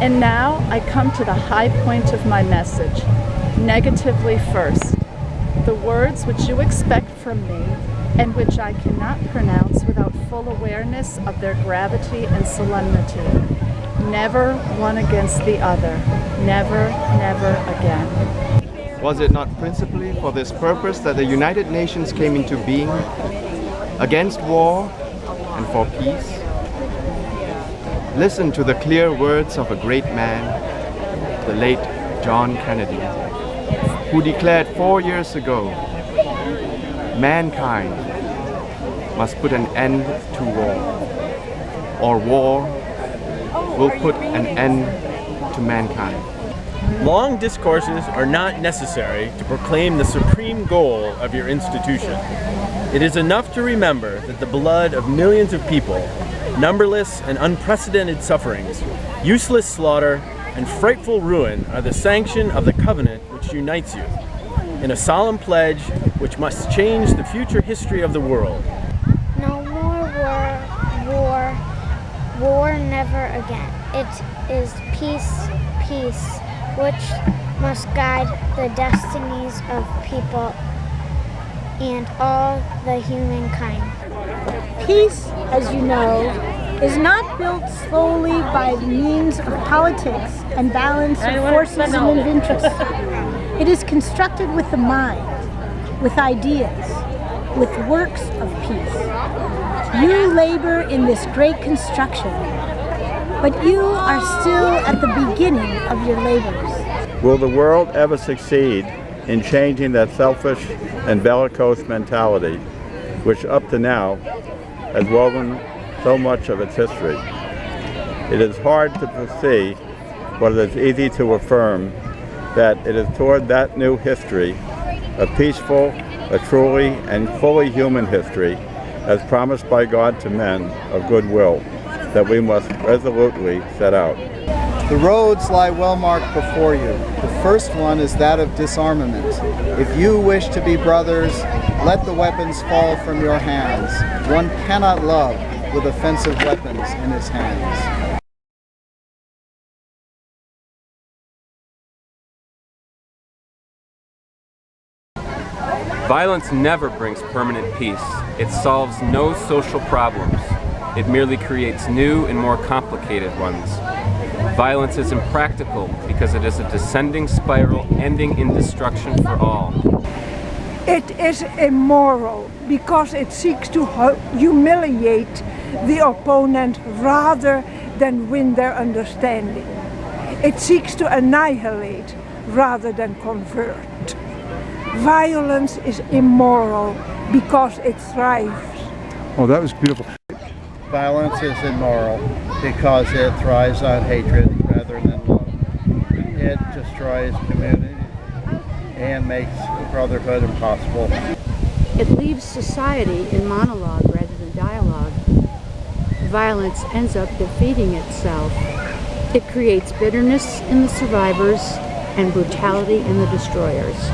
And now I come to the high point of my message, negatively first. The words which you expect from me and which I cannot pronounce without full awareness of their gravity and solemnity. Never one against the other. Never, never again. Was it not principally for this purpose that the United Nations came into being? Against war and for peace? Listen to the clear words of a great man, the late John Kennedy, who declared 4 years ago, mankind must put an end to war, or war will put an end to mankind. Long discourses are not necessary to proclaim the supreme goal of your institution. It is enough to remember that the blood of millions of people, numberless and unprecedented sufferings, useless slaughter, and frightful ruin are the sanction of the covenant which unites you, in a solemn pledge which must change the future history of the world. No more war never again. It is peace, which must guide the destinies of people and all the humankind. Peace, as you know, is not built solely by means of politics and balance of forces and of interests. It is constructed with the mind, with ideas, with works of peace. You labor in this great construction, but you are still at the beginning of your labors. Will the world ever succeed in changing that selfish and bellicose mentality, which up to now has woven so much of its history? It is hard to foresee, but it is easy to affirm that it is toward that new history, a peaceful, a truly and fully human history, as promised by God to men of goodwill, that we must resolutely set out. The roads lie well marked before you. The first one is that of disarmament. If you wish to be brothers, let the weapons fall from your hands. One cannot love with offensive weapons in his hands. Violence never brings permanent peace. It solves no social problems. It merely creates new and more complicated ones. Violence is impractical because it is a descending spiral ending in destruction for all. It is immoral because it seeks to humiliate the opponent rather than win their understanding. It seeks to annihilate rather than convert. Violence is immoral because it thrives. Oh, that was beautiful. Violence is immoral because it thrives on hatred rather than love. It destroys community and makes brotherhood impossible. It leaves society in monologue rather than dialogue. Violence ends up defeating itself. It creates bitterness in the survivors and brutality in the destroyers.